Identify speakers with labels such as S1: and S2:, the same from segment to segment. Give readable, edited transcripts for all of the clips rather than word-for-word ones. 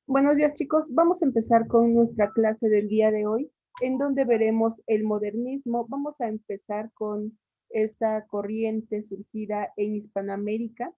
S1: Buenos días, chicos. Vamos a empezar con nuestra clase del día de hoy, en donde veremos el modernismo. Vamos a empezar con esta corriente surgida en Hispanoamérica.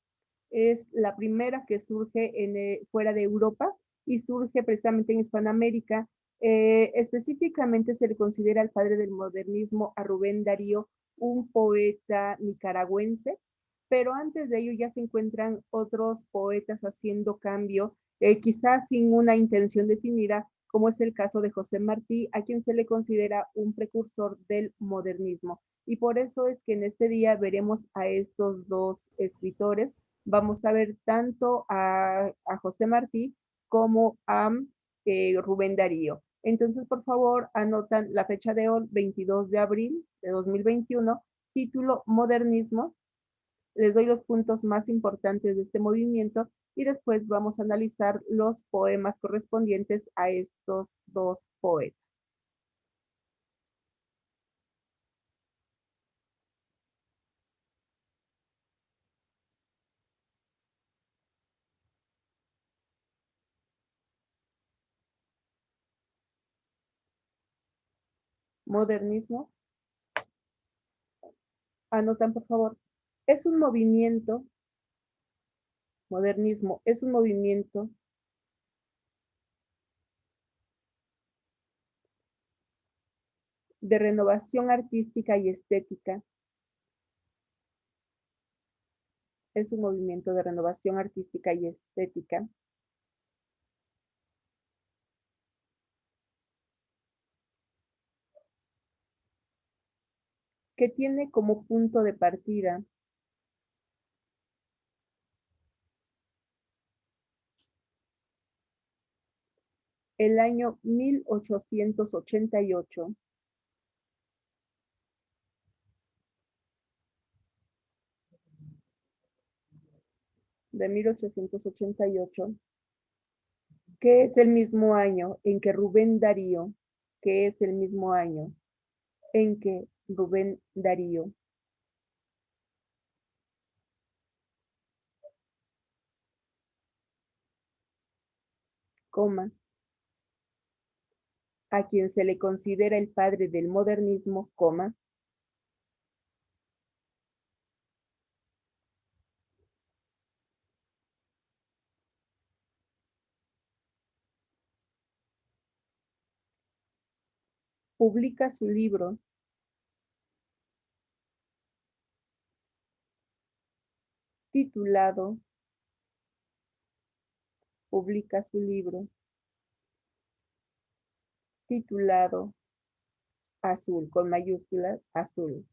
S1: Es la primera que surge fuera de Europa y surge precisamente en Hispanoamérica. Específicamente se le considera el padre del modernismo a Rubén Darío, un poeta nicaragüense, pero antes de ello ya se encuentran otros poetas haciendo cambio, quizás sin una intención definida, como es el caso de José Martí, a quien se le considera un precursor del modernismo. Y por eso es que en este día veremos a estos dos escritores. Vamos a ver tanto a José Martí como a Rubén Darío. Entonces, por favor, anotan la fecha de hoy, 22 de abril de 2021, título Modernismo. Les doy los puntos más importantes de este movimiento y después vamos a analizar los poemas correspondientes a estos dos poetas. Modernismo, anotan por favor, es un movimiento, modernismo es un movimiento de renovación artística y estética, es un movimiento de renovación artística y estética que tiene como punto de partida el año 1888, de 1888, que es el mismo año en que Rubén Darío, que es el mismo año en que Rubén Darío coma, a quien se le considera el padre del modernismo, coma, publica su libro titulado, publica su libro titulado Azul, con mayúsculas, Azul,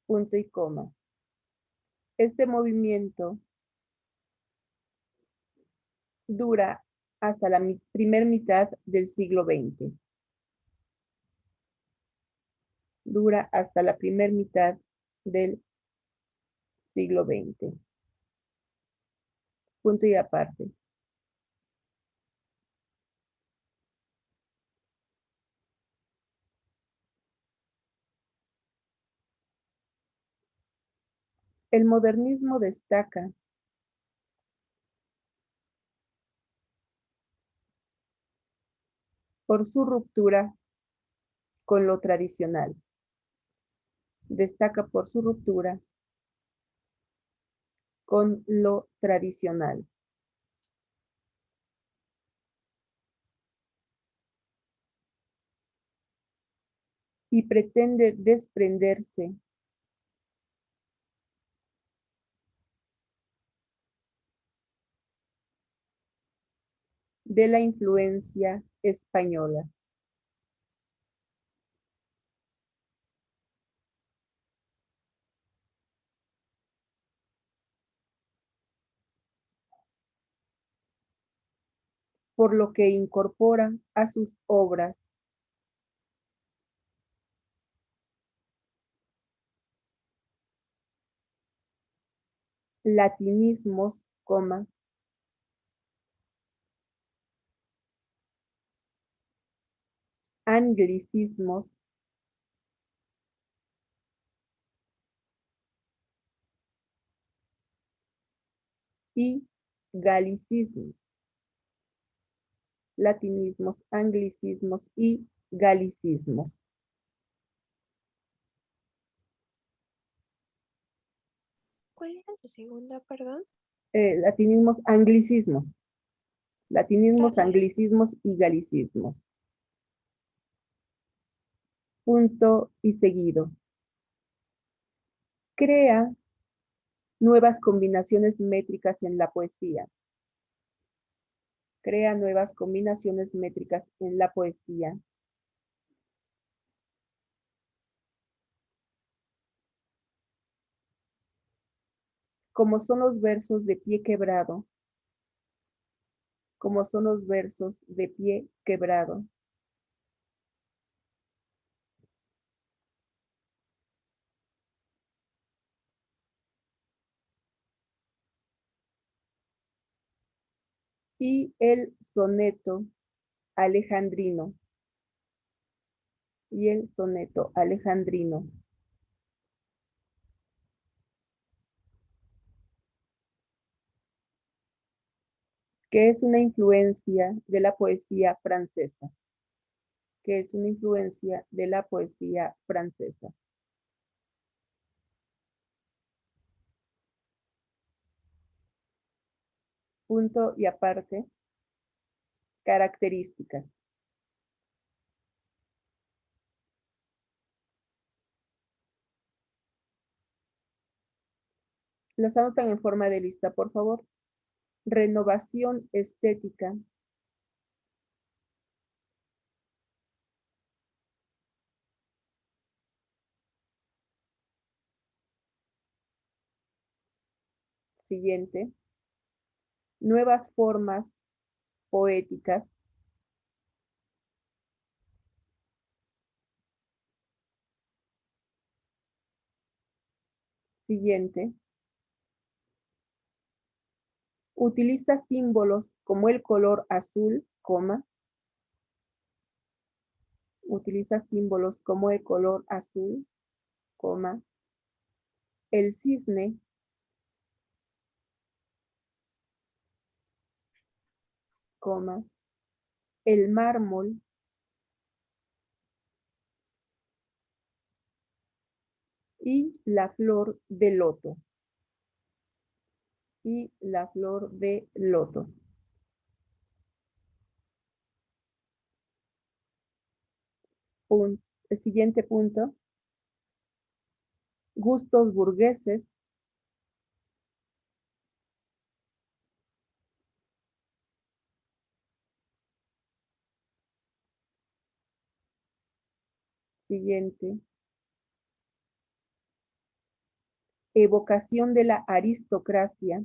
S1: punto y coma. Este movimiento dura hasta la primer mitad del siglo XX. Dura hasta la primer mitad del siglo XX. Punto y aparte. El modernismo destaca por su ruptura con lo tradicional. Destaca por su ruptura con lo tradicional. Y pretende desprenderse de la influencia española. Por lo que incorpora a sus obras latinismos, coma, anglicismos, y galicismos. Latinismos, anglicismos y galicismos.
S2: ¿Cuál era la segunda, perdón?
S1: Latinismos, anglicismos. Latinismos,
S2: Gracias.
S1: anglicismos y galicismos. Punto y seguido. Crea nuevas combinaciones métricas en la poesía. Crea nuevas combinaciones métricas en la poesía. Como son los versos de pie quebrado. Como son los versos de pie quebrado. Y el soneto alejandrino. Y el soneto alejandrino. Que es una influencia de la poesía francesa. Que es una influencia de la poesía francesa. Punto y aparte. Características. Las anotan en forma de lista, por favor. Renovación estética. Siguiente. Nuevas formas poéticas. Siguiente. Utiliza símbolos como el color azul, coma. Utiliza símbolos como el color azul, coma. El cisne, coma. El mármol, y la flor de loto. Y la flor de loto. El siguiente punto. Gustos burgueses. Siguiente. Evocación de la aristocracia.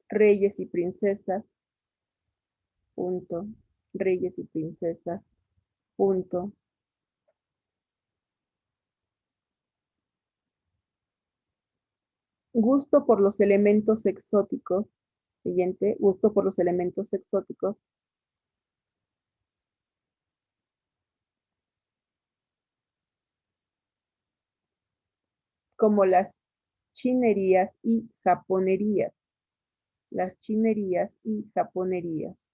S1: Reyes y princesas. Punto. Reyes y princesas. Punto. Gusto por los elementos exóticos. Siguiente. Gusto por los elementos exóticos. Como las chinerías y japonerías. Las chinerías y japonerías.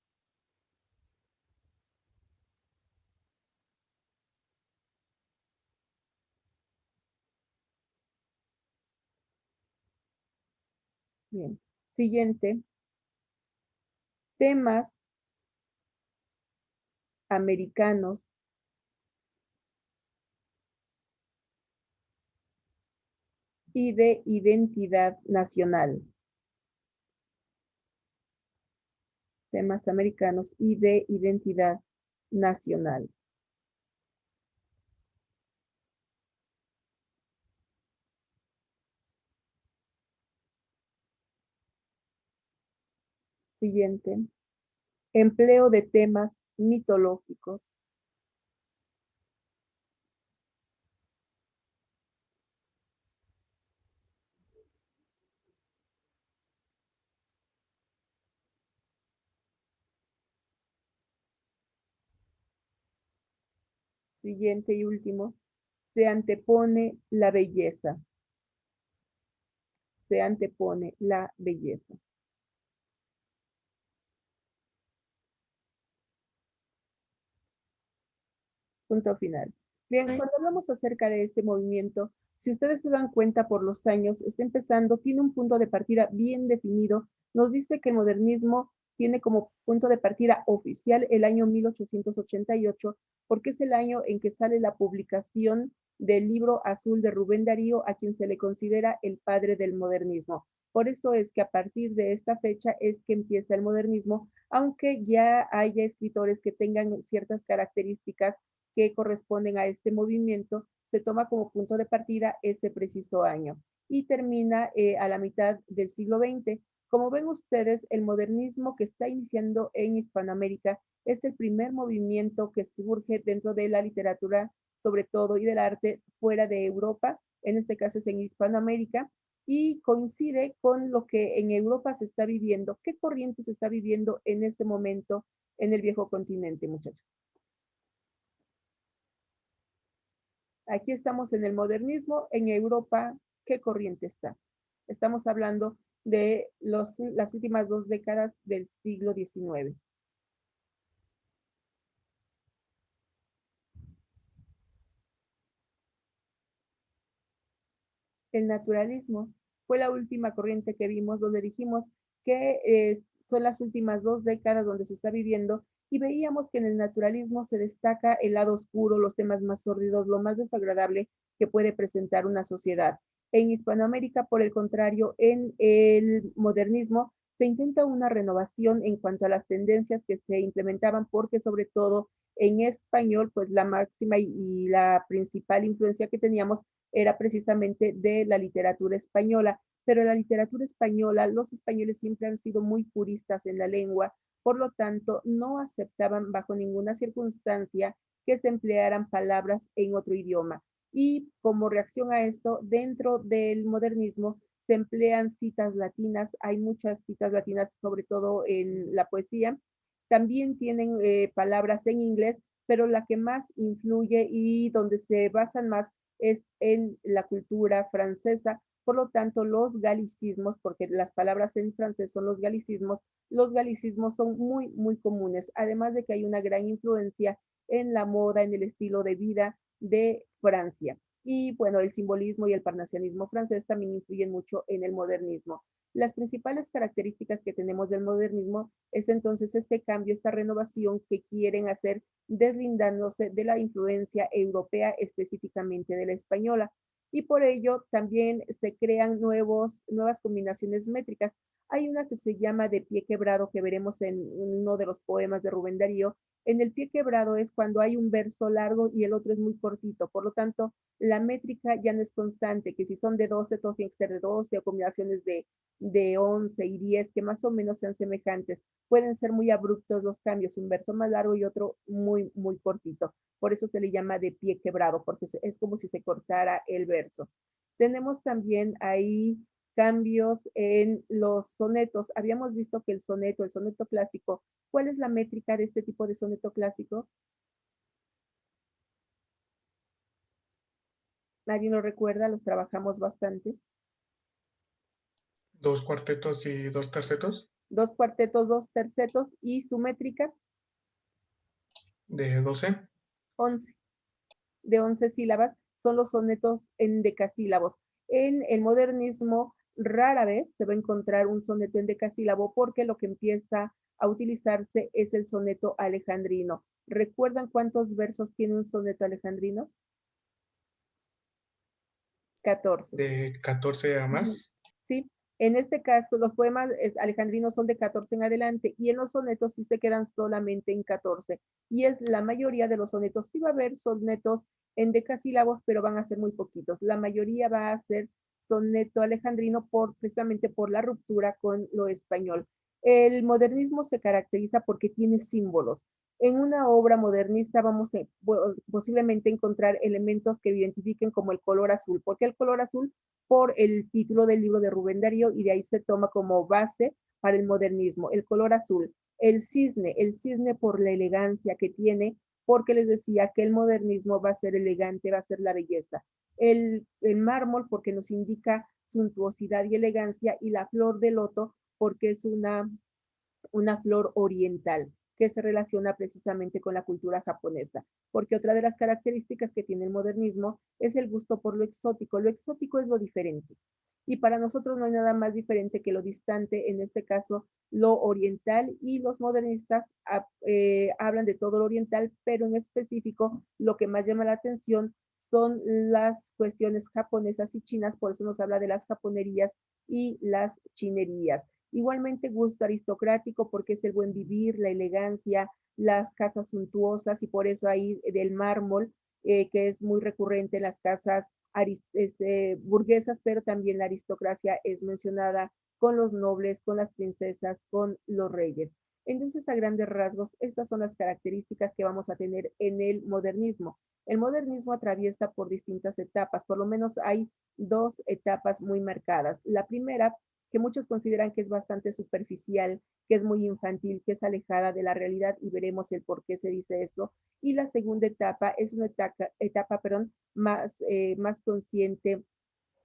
S1: Bien. Siguiente. Temas americanos y de identidad nacional. Temas americanos y de identidad nacional. Siguiente. Empleo de temas mitológicos. siguiente y último, se antepone la belleza. Se antepone la belleza. Punto final. Bien,
S2: Ay,
S1: cuando hablamos acerca de este movimiento, si ustedes se dan cuenta por los años, está empezando, tiene un punto de partida bien definido. Nos dice que el modernismo tiene como punto de partida oficial el año 1888, porque es el año en que sale la publicación del libro azul de Rubén Darío, a quien se le considera el padre del modernismo. Por eso es que a partir de esta fecha es que empieza el modernismo, aunque ya haya escritores que tengan ciertas características que corresponden a este movimiento, se toma como punto de partida ese preciso año y termina a la mitad del siglo XX. Como ven ustedes, el modernismo que está iniciando en Hispanoamérica es el primer movimiento que surge dentro de la literatura, sobre todo, y del arte fuera de Europa, en este caso es en Hispanoamérica, y coincide con lo que en Europa se está viviendo. ¿Qué corriente se está viviendo en ese momento en el viejo continente, muchachos? Aquí estamos en el modernismo, en Europa, ¿qué corriente está? Estamos hablando de las últimas 2 décadas del siglo XIX. El naturalismo fue la última corriente que vimos, donde dijimos que son las últimas 2 décadas donde se está viviendo y veíamos que en el naturalismo se destaca el lado oscuro, los temas más sórdidos, lo más desagradable que puede presentar una sociedad. En Hispanoamérica, por el contrario, en el modernismo se intenta una renovación en cuanto a las tendencias que se implementaban, porque sobre todo en español, pues la máxima y la principal influencia que teníamos era precisamente de la literatura española, pero la literatura española, los españoles siempre han sido muy puristas en la lengua, por lo tanto, no aceptaban bajo ninguna circunstancia que se emplearan palabras en otro idioma. Y como reacción a esto, dentro del modernismo se emplean citas latinas, hay muchas citas latinas, sobre todo en la poesía. También tienen palabras en inglés, pero la que más influye y donde se basan más es en la cultura francesa. Por lo tanto, los galicismos, porque las palabras en francés son los galicismos son muy, muy comunes, además de que hay una gran influencia en la moda, en el estilo de vida de Francia. Y bueno, el simbolismo y el parnasianismo francés también influyen mucho en el modernismo. Las principales características que tenemos del modernismo es entonces este cambio, esta renovación que quieren hacer deslindándose de la influencia europea, específicamente de la española. Y por ello también se crean nuevas combinaciones métricas. Hay una que se llama de pie quebrado, que veremos en uno de los poemas de Rubén Darío. En el pie quebrado es cuando hay un verso largo y el otro es muy cortito. Por lo tanto, la métrica ya no es constante, que si son de 12, todos tienen que ser de 12 o combinaciones de 11 y 10, que más o menos sean semejantes. Pueden ser muy abruptos los cambios, un verso más largo y otro muy, muy cortito. Por eso se le llama de pie quebrado, porque es como si se cortara el verso. Tenemos también ahí cambios en los sonetos. Habíamos visto que el soneto clásico, ¿cuál es la métrica de este tipo de soneto clásico? ¿Nadie lo recuerda? Los trabajamos bastante.
S3: 2 cuartetos y 2 tercetos
S1: 2 cuartetos, 2 tercetos y su métrica,
S3: de 12.
S1: 11. De 11 sílabas son los sonetos en decasílabos. En el modernismo rara vez se va a encontrar un soneto en decasílabo porque lo que empieza a utilizarse es el soneto alejandrino. ¿Recuerdan cuántos versos tiene un soneto alejandrino? 14.
S3: De 14 a más.
S1: ¿Sí? En este caso, los poemas alejandrinos son de 14 en adelante y en los sonetos sí se quedan solamente en 14. Y es la mayoría de los sonetos. Sí va a haber sonetos en decasílabos, pero van a ser muy poquitos. La mayoría va a ser soneto alejandrino precisamente por la ruptura con lo español. El modernismo se caracteriza porque tiene símbolos. En una obra modernista vamos a posiblemente encontrar elementos que identifiquen como el color azul. ¿Por qué el color azul? Por el título del libro de Rubén Darío y de ahí se toma como base para el modernismo, el color azul. El cisne por la elegancia que tiene porque les decía que el modernismo va a ser elegante, va a ser la belleza. El mármol porque nos indica suntuosidad y elegancia, y la flor de loto porque es una flor oriental que se relaciona precisamente con la cultura japonesa, porque otra de las características que tiene el modernismo es el gusto por lo exótico. Lo exótico es lo diferente. Y para nosotros no hay nada más diferente que lo distante, en este caso lo oriental, y los modernistas hablan de todo lo oriental, pero en específico lo que más llama la atención son las cuestiones japonesas y chinas, por eso nos habla de las japonerías y las chinerías. Igualmente gusto aristocrático porque es el buen vivir, la elegancia, las casas suntuosas, y por eso ahí del mármol, que es muy recurrente en las casas burguesas, pero también la aristocracia es mencionada con los nobles, con las princesas, con los reyes. Entonces, a grandes rasgos, estas son las características que vamos a tener en el modernismo. El modernismo atraviesa por distintas etapas, por lo menos hay dos etapas muy marcadas. La primera, que muchos consideran que es bastante superficial, que es muy infantil, que es alejada de la realidad, y veremos el por qué se dice esto. Y la segunda etapa es una etapa más consciente,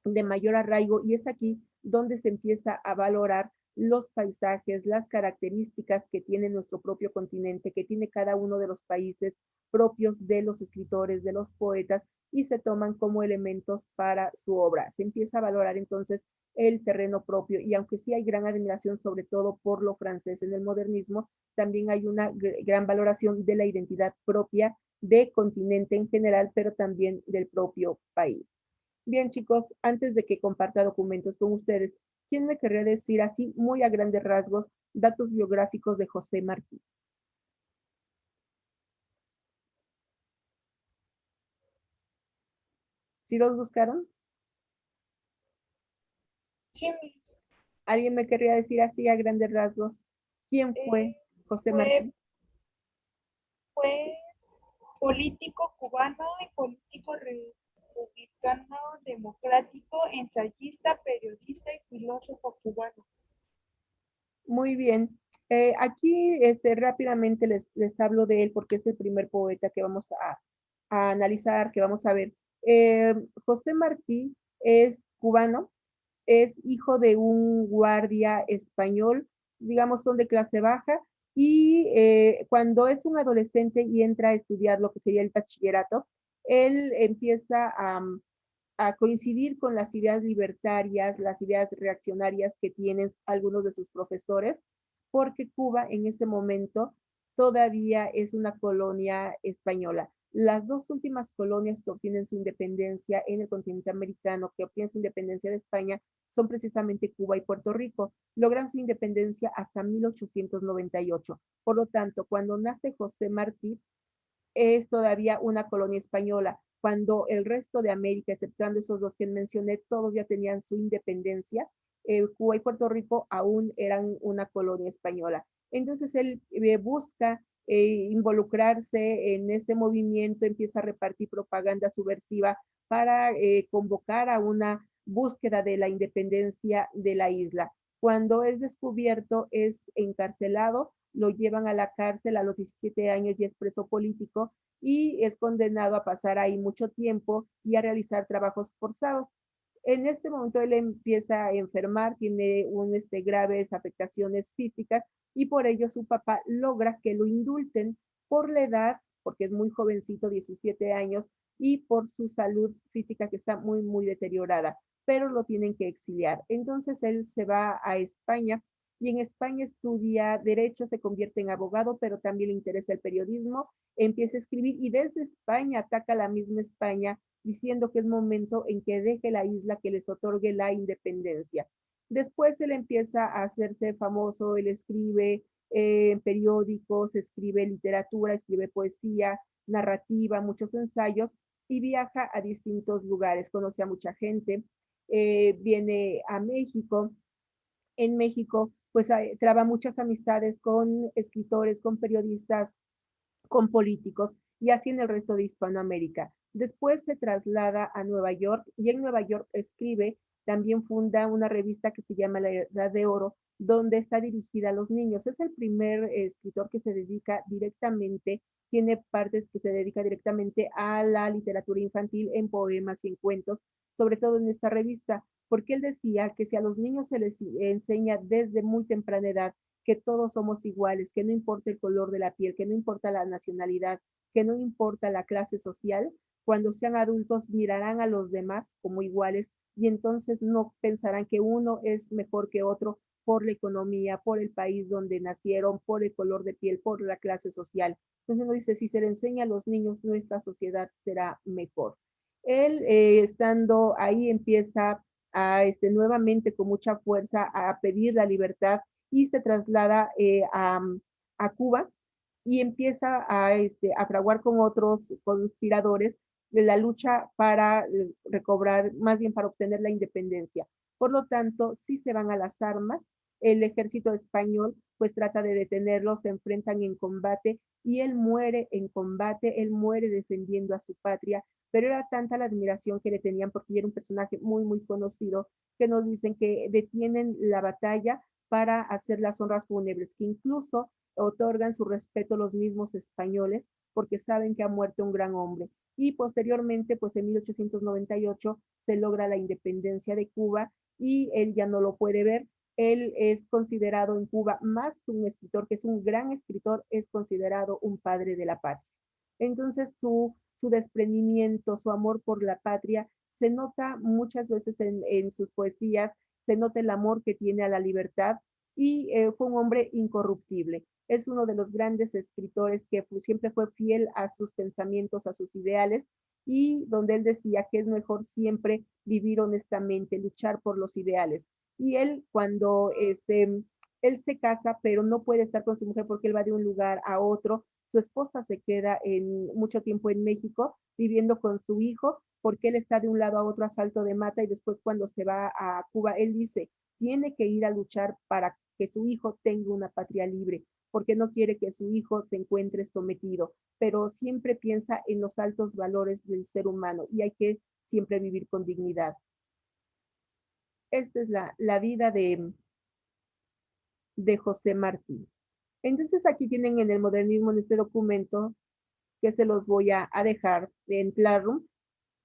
S1: de mayor arraigo, y es aquí donde se empieza a valorar los paisajes, las características que tiene nuestro propio continente, que tiene cada uno de los países propios de los escritores, de los poetas, y se toman como elementos para su obra. Se empieza a valorar entonces el terreno propio, y aunque sí hay gran admiración sobre todo por lo francés en el modernismo, también hay una gran valoración de la identidad propia de continente en general, pero también del propio país. Bien, chicos, antes de que comparta documentos con ustedes, ¿quién me querría decir así, muy a grandes rasgos, datos biográficos de José Martí? ¿Sí los buscaron?
S2: Sí, Miss.
S1: ¿Alguien me querría decir así a grandes rasgos quién fue
S2: Eh,
S1: José
S2: fue,
S1: Martí?
S2: fue político cubano y político republicano democrático, ensayista, periodista y filósofo cubano.
S1: Muy bien. Aquí rápidamente les hablo de él porque es el primer poeta que vamos a analizar, que vamos a ver. José Martí es cubano, es hijo de un guardia español, digamos, son de clase baja, y cuando es un adolescente y entra a estudiar lo que sería el bachillerato, él empieza a coincidir con las ideas libertarias, las ideas reaccionarias que tienen algunos de sus profesores, porque Cuba en ese momento todavía es una colonia española. Las dos últimas colonias que obtienen su independencia en el continente americano, que obtienen su independencia de España, son precisamente Cuba y Puerto Rico. Logran su independencia hasta 1898. Por lo tanto, cuando nace José Martí, es todavía una colonia española, cuando el resto de América, exceptuando esos dos que mencioné, todos ya tenían su independencia. Cuba y Puerto Rico aún eran una colonia española. Entonces él busca involucrarse en ese movimiento, empieza a repartir propaganda subversiva para convocar a una búsqueda de la independencia de la isla. Cuando es descubierto, es encarcelado, lo llevan a la cárcel a los 17 años y es preso político, y es condenado a pasar ahí mucho tiempo y a realizar trabajos forzados. En este momento él empieza a enfermar, tiene graves afectaciones físicas, y por ello su papá logra que lo indulten por la edad, porque es muy jovencito, 17 años, y por su salud física que está muy, muy deteriorada, pero lo tienen que exiliar. Entonces él se va a España, y en España estudia derecho, se convierte en abogado, pero también le interesa el periodismo, empieza a escribir, y desde España ataca a la misma España diciendo que es momento en que deje la isla, que les otorgue la independencia. Después él empieza a hacerse famoso, él escribe en periódicos, escribe literatura, escribe poesía, narrativa, muchos ensayos, y viaja a distintos lugares, conoce a mucha gente, viene a México. En México, pues traba muchas amistades con escritores, con periodistas, con políticos, y así en el resto de Hispanoamérica. Después se traslada a Nueva York, y en Nueva York escribe también funda una revista que se llama La Edad de Oro, donde está dirigida a los niños. Es el primer escritor que se dedica directamente, tiene partes que se dedica directamente a la literatura infantil en poemas y en cuentos, sobre todo en esta revista, porque él decía que si a los niños se les enseña desde muy temprana edad que todos somos iguales, que no importa el color de la piel, que no importa la nacionalidad, que no importa la clase social, cuando sean adultos mirarán a los demás como iguales y entonces no pensarán que uno es mejor que otro por la economía, por el país donde nacieron, por el color de piel, por la clase social. Entonces uno dice, si se le enseña a los niños, nuestra sociedad será mejor. Él, estando ahí, empieza a, nuevamente con mucha fuerza a pedir la libertad y se traslada a Cuba y empieza a fraguar con otros conspiradores de la lucha para recobrar, más bien para obtener la independencia. Por lo tanto, sí se van a las armas, el ejército español pues trata de detenerlos, se enfrentan en combate y él muere en combate, él muere defendiendo a su patria, pero era tanta la admiración que le tenían porque era un personaje muy, muy conocido, que nos dicen que detienen la batalla para hacer las honras fúnebres, que incluso otorgan su respeto los mismos españoles porque saben que ha muerto un gran hombre. Y posteriormente, pues en 1898 se logra la independencia de Cuba y él ya no lo puede ver. Él es considerado en Cuba más que un escritor, que es un gran escritor, es considerado un padre de la patria. Entonces su desprendimiento, su amor por la patria, se nota muchas veces en sus poesías, se nota el amor que tiene a la libertad y fue un hombre incorruptible. Es uno de los grandes escritores que siempre fue fiel a sus pensamientos, a sus ideales y donde él decía que es mejor siempre vivir honestamente, luchar por los ideales. Y él cuando él se casa, pero no puede estar con su mujer porque él va de un lugar a otro. Su esposa se queda mucho tiempo en México viviendo con su hijo porque él está de un lado a otro a salto de mata y después cuando se va a Cuba, él dice, tiene que ir a luchar para que su hijo tenga una patria libre, porque no quiere que su hijo se encuentre sometido, pero siempre piensa en los altos valores del ser humano y hay que siempre vivir con dignidad. Esta es la vida de José Martí. Entonces aquí tienen en el modernismo, en este documento, que se los voy a dejar en Classroom,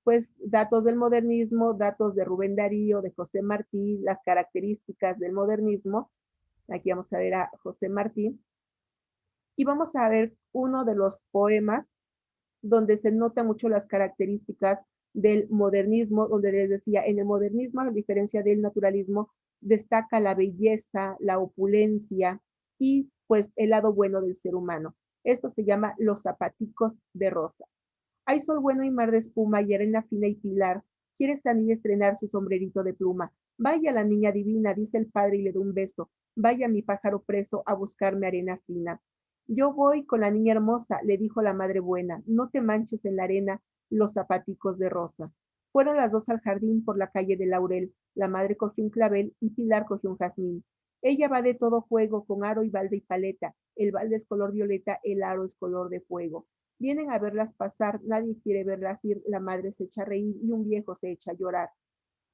S1: pues datos del modernismo, datos de Rubén Darío, de José Martí, las características del modernismo. Aquí vamos a ver a José Martí. Y vamos a ver uno de los poemas donde se notan mucho las características del modernismo, donde les decía, en el modernismo, a diferencia del naturalismo, destaca la belleza, la opulencia y pues el lado bueno del ser humano. Esto se llama Los zapaticos de rosa. Hay sol bueno y mar de espuma y arena fina y pilar. Quiere salir a estrenar su sombrerito de pluma. Vaya la niña divina, dice el padre y le da un beso. Vaya mi pájaro preso a buscarme arena fina. Yo voy con la niña hermosa, le dijo la madre buena. No te manches en la arena los zapaticos de rosa. Fueron las dos al jardín por la calle de Laurel. La madre cogió un clavel y Pilar cogió un jazmín. Ella va de todo juego con aro y balde y paleta. El balde es color violeta, el aro es color de fuego. Vienen a verlas pasar, nadie quiere verlas ir, la madre se echa a reír y un viejo se echa a llorar.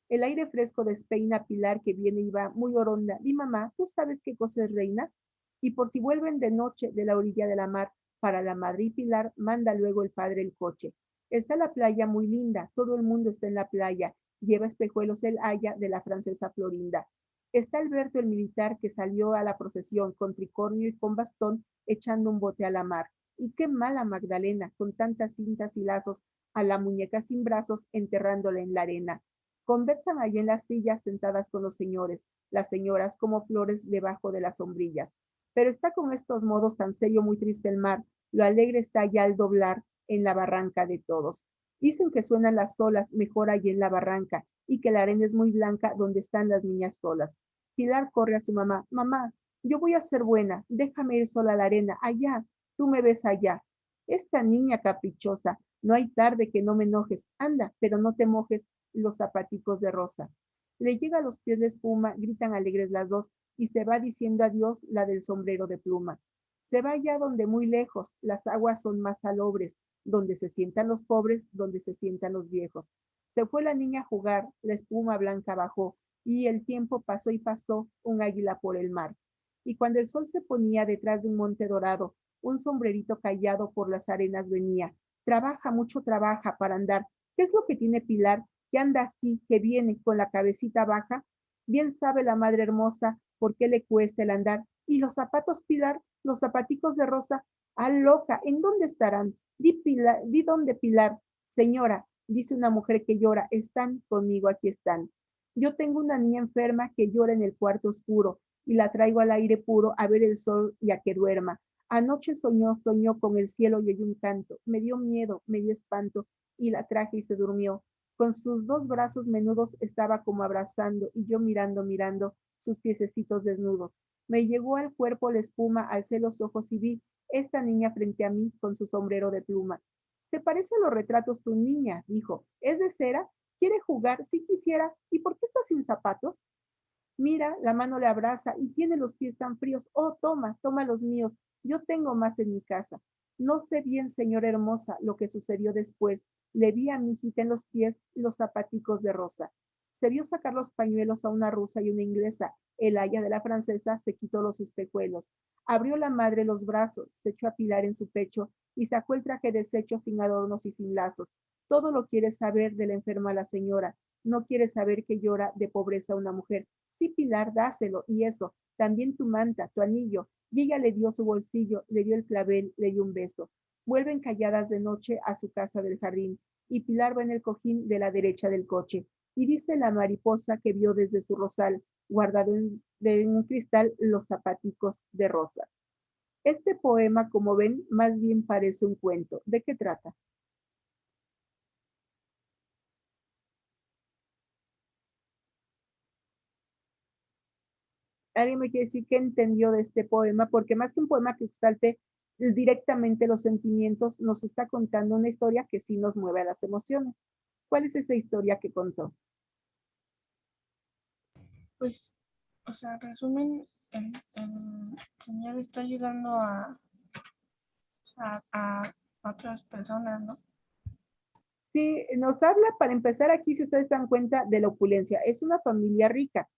S1: El aire fresco despeina a Pilar que viene y va muy oronda. Di mamá, ¿tú sabes qué cosa es reina? Y por si vuelven de noche de la orilla de la mar, para la madre y Pilar manda luego el padre el coche. Está la playa muy linda, todo el mundo está en la playa, lleva espejuelos el haya de la francesa Florinda. Está Alberto el militar que salió a la procesión con tricornio y con bastón echando un bote a la mar. Y qué mala Magdalena, con tantas cintas y lazos, a la muñeca sin brazos, enterrándola en la arena. Conversan allí en las sillas sentadas con los señores, las señoras como flores debajo de las sombrillas. Pero está con estos modos tan serio, muy triste el mar, lo alegre está ya al doblar en la barranca de todos. Dicen que suenan las olas mejor allí en la barranca y que la arena es muy blanca donde están las niñas solas. Pilar corre a su mamá, mamá, yo voy a ser buena, déjame ir sola a la arena, allá, tú me ves allá. Esta niña caprichosa, no hay tarde que no me enojes, anda, pero no te mojes los zapaticos de rosa. Le llega a los pies de espuma, gritan alegres las dos, y se va diciendo adiós la del sombrero de pluma. Se va ya donde muy lejos, las aguas son más salobres, donde se sientan los pobres, donde se sientan los viejos. Se fue la niña a jugar, la espuma blanca bajó, y el tiempo pasó y pasó, un águila por el mar. Y cuando el sol se ponía detrás de un monte dorado, un sombrerito callado por las arenas venía. Trabaja, mucho trabaja para andar. ¿Qué es lo que tiene Pilar? Que anda así, que viene con la cabecita baja. Bien sabe la madre hermosa por qué le cuesta el andar. Y los zapatos, Pilar, los zapaticos de rosa. Ah, loca, ¿en dónde estarán? Di, Pilar, di dónde, Pilar. Señora, dice una mujer que llora, están conmigo, aquí están. Yo tengo una niña enferma que llora en el cuarto oscuro y la traigo al aire puro a ver el sol y a que duerma. Anoche soñó con el cielo y oyó un canto. Me dio miedo, me dio espanto y la traje y se durmió. Con sus dos brazos menudos estaba como abrazando y yo mirando sus piececitos desnudos. Me llegó al cuerpo la espuma, alcé los ojos y vi esta niña frente a mí con su sombrero de pluma. ¿Se parece a los retratos tu niña? Dijo. ¿Es de cera? ¿Quiere jugar? Sí quisiera. ¿Y por qué está sin zapatos? Mira, la mano le abraza y tiene los pies tan fríos. Oh, toma, toma los míos. Yo tengo más en mi casa. No sé bien, señora hermosa, lo que sucedió después. Le vi a mi hijita en los pies los zapaticos de rosa. Se vio sacar los pañuelos a una rusa y una inglesa. El aya de la francesa se quitó los espejuelos. Abrió la madre los brazos, se echó a Pilar en su pecho y sacó el traje deshecho sin adornos y sin lazos. Todo lo quiere saber de la enferma la señora. No quiere saber que llora de pobreza una mujer. Sí, Pilar, dáselo, y eso, también tu manta, tu anillo. Y ella le dio su bolsillo, le dio el clavel, le dio un beso. Vuelven calladas de noche a su casa del jardín, y Pilar va en el cojín de la derecha del coche. Y dice la mariposa que vio desde su rosal, guardado en un cristal, los zapaticos de rosa. Este poema, como ven, más bien parece un cuento. ¿De qué trata? ¿Alguien me quiere decir qué entendió de este poema? Porque más que un poema que exalte directamente los sentimientos, nos está contando una historia que sí nos mueve a las emociones. ¿Cuál es esa historia que contó?
S4: Pues, o sea, resumen, el señor está ayudando a otras personas, ¿no?
S1: Sí, nos habla, para empezar aquí, si ustedes se dan cuenta, de la opulencia. Es una familia rica,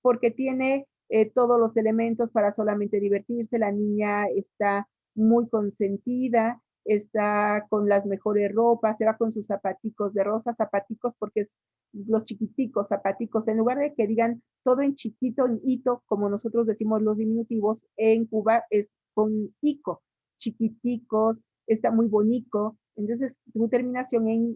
S1: porque tiene todos los elementos para solamente divertirse. La niña está muy consentida, está con las mejores ropas, se va con sus zapaticos de rosa, zapaticos porque es los chiquiticos, zapaticos, en lugar de que digan todo en chiquito, en hito, como nosotros decimos los diminutivos, en Cuba es con ico, chiquiticos, está muy bonito. Entonces, su terminación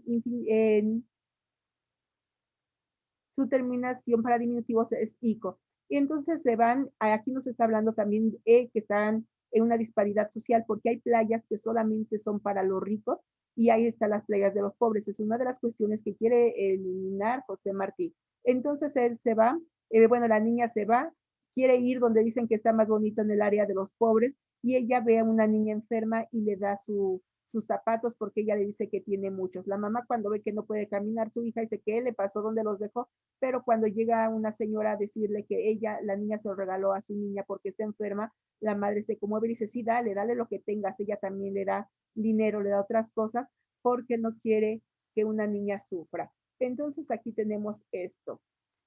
S1: su terminación para diminutivos es ico. Y entonces se van, aquí nos está hablando también que están en una disparidad social porque hay playas que solamente son para los ricos y ahí están las playas de los pobres. Es una de las cuestiones que quiere eliminar José Martí. Entonces él se va, bueno, la niña se va, quiere ir donde dicen que está más bonito en el área de los pobres y ella ve a una niña enferma y le da sus zapatos porque ella le dice que tiene muchos. La mamá cuando ve que no puede caminar, su hija dice que le pasó, dónde los dejó, pero cuando llega una señora a decirle que ella, la niña se lo regaló a su niña porque está enferma, la madre se conmueve y dice, sí, dale, dale lo que tengas. Ella también le da dinero, le da otras cosas porque no quiere que una niña sufra. Entonces aquí tenemos esto.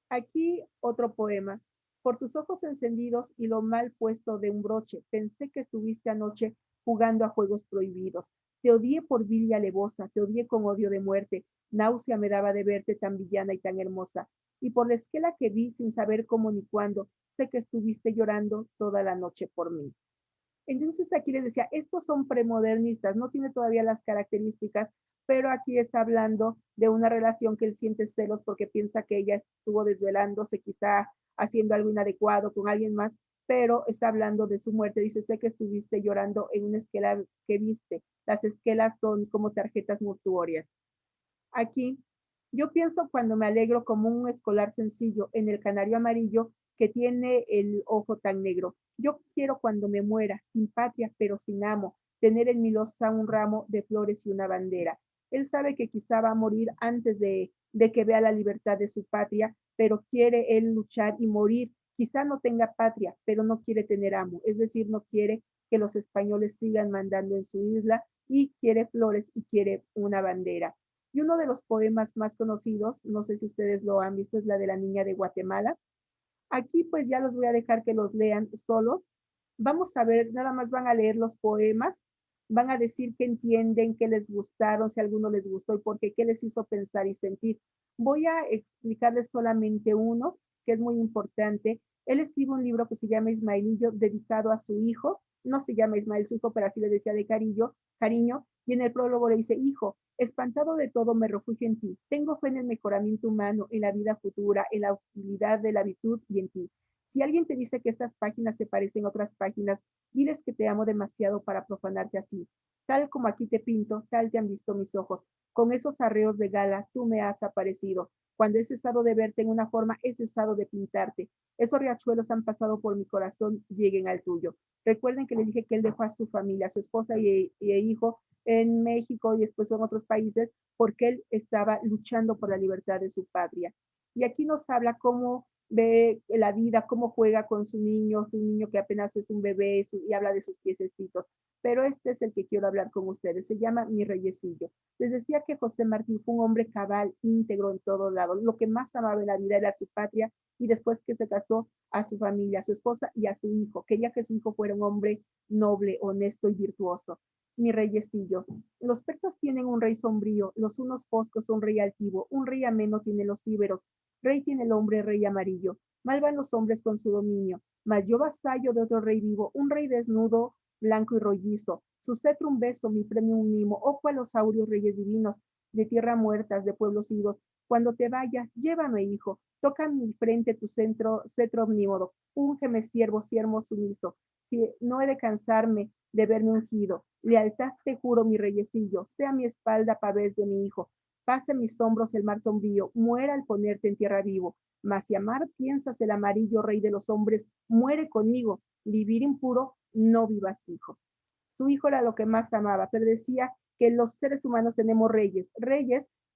S1: Aquí otro poema. Por tus ojos encendidos y lo mal puesto de un broche, pensé que estuviste anoche jugando a juegos prohibidos. Te odié por vil y alevosa, te odié con odio de muerte. Náusea me daba de verte tan villana y tan hermosa. Y por la esquela que vi sin saber cómo ni cuándo, sé que estuviste llorando toda la noche por mí. Entonces aquí les decía, estos son premodernistas, no tiene todavía las características, pero aquí está hablando de una relación que él siente celos porque piensa que ella estuvo desvelándose, quizá haciendo algo inadecuado con alguien más, pero está hablando de su muerte. Dice, sé que estuviste llorando en una esquela que viste. Las esquelas son como tarjetas mortuorias. Aquí, yo pienso cuando me alegro como un escolar sencillo en el canario amarillo que tiene el ojo tan negro. Yo quiero cuando me muera, sin patria pero sin amo, tener en mi losa un ramo de flores y una bandera. Él sabe que quizá va a morir antes de que vea la libertad de su patria, pero quiere él luchar y morir. Quizá no tenga patria, pero no quiere tener amo, es decir, no quiere que los españoles sigan mandando en su isla y quiere flores y quiere una bandera. Y uno de los poemas más conocidos, no sé si ustedes lo han visto, es la de la niña de Guatemala. Aquí pues ya los voy a dejar que los lean solos. Vamos a ver, nada más van a leer los poemas, van a decir qué entienden, qué les gustaron, si a alguno les gustó y por qué, qué les hizo pensar y sentir. Voy a explicarles solamente uno, que es muy importante. Él escribe un libro que se llama Ismaelillo, dedicado a su hijo. No se llama Ismael su hijo, pero así le decía de cariño. Y en el prólogo le dice, hijo, espantado de todo me refugio en ti. Tengo fe en el mejoramiento humano, en la vida futura, en la utilidad de la virtud y en ti. Si alguien te dice que estas páginas se parecen a otras páginas, diles que te amo demasiado para profanarte así. Tal como aquí te pinto, tal te han visto mis ojos. Con esos arreos de gala, tú me has aparecido. Cuando he cesado de verte en una forma, he cesado de pintarte. Esos riachuelos han pasado por mi corazón, lleguen al tuyo. Recuerden que le dije que él dejó a su familia, a su esposa y hijo en México y después en otros países, porque él estaba luchando por la libertad de su patria. Y aquí nos habla cómo ve la vida, cómo juega con su niño que apenas es un bebé y habla de sus piececitos. Pero este es el que quiero hablar con ustedes, se llama Mi Reyecillo. Les decía que José Martín fue un hombre cabal, íntegro en todos lados. Lo que más amaba en la vida era su patria y después que se casó a su familia, a su esposa y a su hijo. Quería que su hijo fuera un hombre noble, honesto y virtuoso. Mi reyecillo. Los persas tienen un rey sombrío, los unos foscos un rey altivo, un rey ameno tiene los íberos, rey tiene el hombre, rey amarillo. Mal van los hombres con su dominio, mas yo vasallo de otro rey vivo, un rey desnudo, blanco y rollizo. Su cetro un beso, mi premio un mimo, o cual los áureos reyes divinos, de tierra muertas, de pueblos idos. Cuando te vaya, llévame, hijo, toca en mi frente tu cetro omnímodo, úngeme siervo sumiso. Si no he de cansarme de verme ungido, lealtad te juro, mi reyecillo, sea mi espalda pavés de mi hijo, pase mis hombros el mar sombrío, muera al ponerte en tierra vivo, mas si amar piensas el amarillo rey de los hombres, muere conmigo, vivir impuro, no vivas, hijo. Su hijo era lo que más amaba, pero decía que los seres humanos tenemos reyes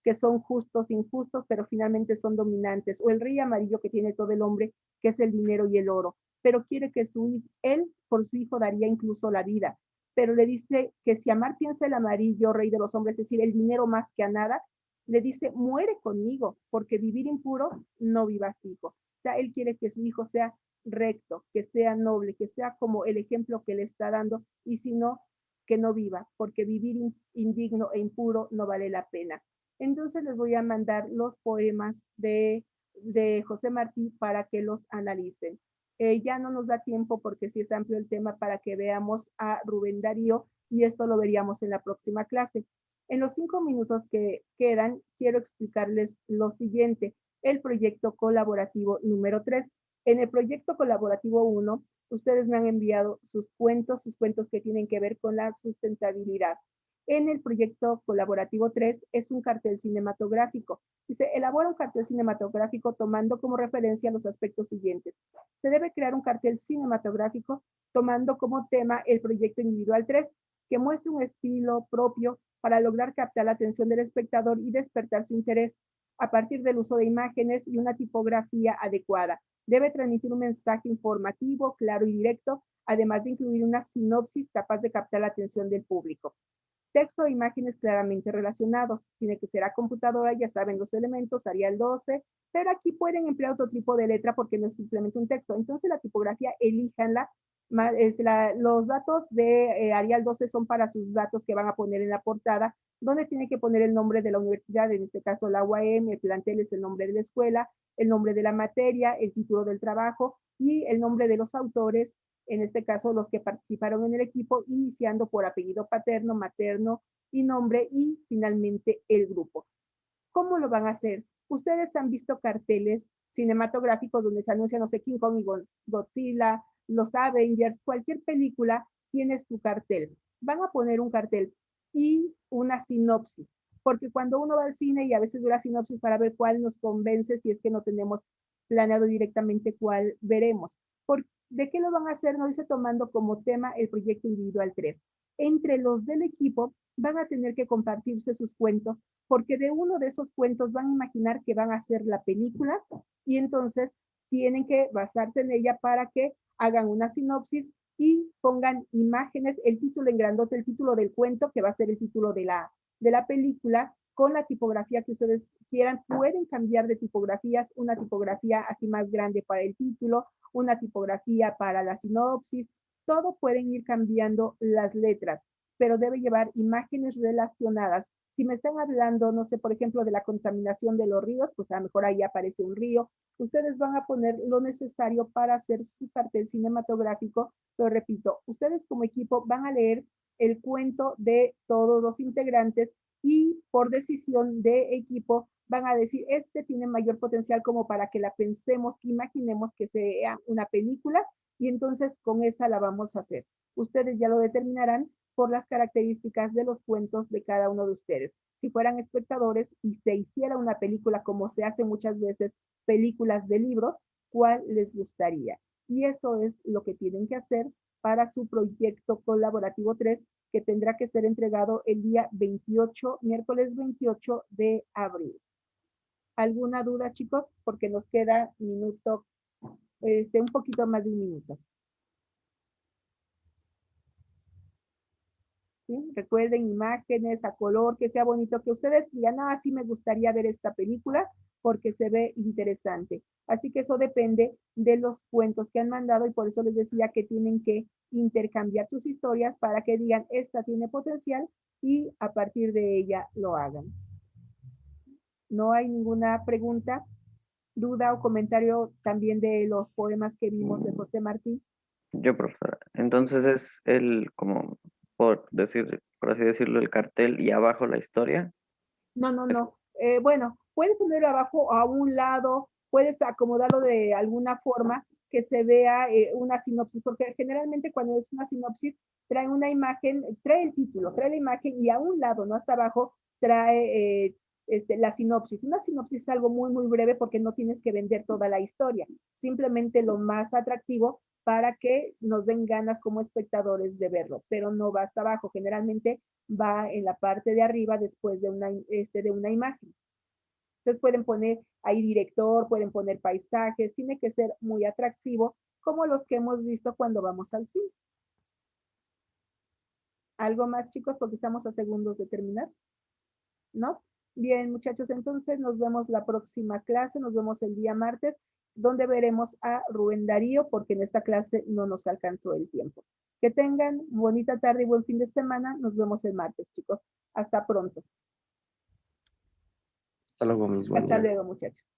S1: que son justos, injustos, pero finalmente son dominantes, o el rey amarillo que tiene todo el hombre, que es el dinero y el oro, pero quiere que él por su hijo daría incluso la vida, pero le dice que si amar piensa el amarillo, rey de los hombres, es decir, el dinero más que a nada, le dice, muere conmigo, porque vivir impuro, no vivas, hijo. O sea, él quiere que su hijo sea recto, que sea noble, que sea como el ejemplo que le está dando, y si no, que no viva, porque vivir indigno e impuro no vale la pena. Entonces les voy a mandar los poemas de José Martí para que los analicen. Ya no nos da tiempo porque sí es amplio el tema para que veamos a Rubén Darío y esto lo veríamos en la próxima clase. En los 5 minutos que quedan, quiero explicarles lo siguiente, el proyecto colaborativo número 3. En el proyecto colaborativo 1, ustedes me han enviado sus cuentos que tienen que ver con la sustentabilidad. En el proyecto colaborativo 3 es un cartel cinematográfico. Dice, elabora un cartel cinematográfico tomando como referencia los aspectos siguientes. Se debe crear un cartel cinematográfico tomando como tema el proyecto individual 3, que muestre un estilo propio para lograr captar la atención del espectador y despertar su interés a partir del uso de imágenes y una tipografía adecuada. Debe transmitir un mensaje informativo, claro y directo, además de incluir una sinopsis capaz de captar la atención del público. Texto e imágenes claramente relacionados. Tiene que ser a computadora, ya saben los elementos, Arial 12, pero aquí pueden emplear otro tipo de letra porque no es simplemente un texto. Entonces la tipografía, elíjanla. Los datos de Arial 12 son para sus datos que van a poner en la portada, donde tiene que poner el nombre de la universidad, en este caso la UAM, el plantel es el nombre de la escuela, el nombre de la materia, el título del trabajo y el nombre de los autores, en este caso los que participaron en el equipo, iniciando por apellido paterno, materno y nombre y finalmente el grupo. ¿Cómo lo van a hacer? Ustedes han visto carteles cinematográficos donde se anuncia, no sé, King Kong y Godzilla, los Avengers, cualquier película tiene su cartel. Van a poner un cartel y una sinopsis, porque cuando uno va al cine y a veces ve la sinopsis para ver cuál nos convence, si es que no tenemos planeado directamente cuál veremos. ¿De qué lo van a hacer? No dice tomando como tema el proyecto individual 3. Entre los del equipo van a tener que compartirse sus cuentos, porque de uno de esos cuentos van a imaginar que van a hacer la película y entonces tienen que basarse en ella para que hagan una sinopsis y pongan imágenes, el título en grandote, el título del cuento, que va a ser el título de la película, con la tipografía que ustedes quieran. Pueden cambiar de tipografías, una tipografía así más grande para el título, una tipografía para la sinopsis, todo pueden ir cambiando las letras, pero debe llevar imágenes relacionadas. Si me están hablando, no sé, por ejemplo, de la contaminación de los ríos, pues a lo mejor ahí aparece un río. Ustedes van a poner lo necesario para hacer su cartel cinematográfico, pero repito, ustedes como equipo van a leer el cuento de todos los integrantes y por decisión de equipo van a decir, este tiene mayor potencial como para que la pensemos, que imaginemos que sea una película y entonces con esa la vamos a hacer. Ustedes ya lo determinarán por las características de los cuentos de cada uno de ustedes. Si fueran espectadores y se hiciera una película como se hace muchas veces, películas de libros, ¿cuál les gustaría? Y eso es lo que tienen que hacer para su proyecto colaborativo 3, que tendrá que ser entregado el día 28, miércoles 28 de abril. ¿Alguna duda, chicos? Porque nos queda minuto, un poquito más de un minuto. ¿Sí? Recuerden imágenes a color, que sea bonito, que ustedes digan, ah, sí me gustaría ver esta película porque se ve interesante. Así que eso depende de los cuentos que han mandado y por eso les decía que tienen que intercambiar sus historias para que digan, esta tiene potencial y a partir de ella lo hagan. ¿No hay ninguna pregunta, duda o comentario también de los poemas que vimos de José Martí?
S5: Yo, profesora. Entonces es el, como, por así decirlo, el cartel y abajo la historia.
S1: No, no, no. Bueno, puedes ponerlo abajo a un lado, puedes acomodarlo de alguna forma que se vea una sinopsis, porque generalmente cuando es una sinopsis trae una imagen, trae el título, trae la imagen y a un lado, no hasta abajo, trae la sinopsis. Una sinopsis es algo muy, muy breve porque no tienes que vender toda la historia, simplemente lo más atractivo para que nos den ganas como espectadores de verlo, pero no va hasta abajo. Generalmente va en la parte de arriba después de una imagen. Entonces pueden poner ahí director, pueden poner paisajes, tiene que ser muy atractivo, como los que hemos visto cuando vamos al cine. ¿Algo más, chicos? Porque estamos a segundos de terminar, ¿no? Bien, muchachos, entonces nos vemos la próxima clase, nos vemos el día martes, donde veremos a Rubén Darío, porque en esta clase no nos alcanzó el tiempo. Que tengan bonita tarde y buen fin de semana. Nos vemos el martes, chicos. Hasta pronto.
S6: Hasta luego, mis
S1: Hasta luego, muchachos.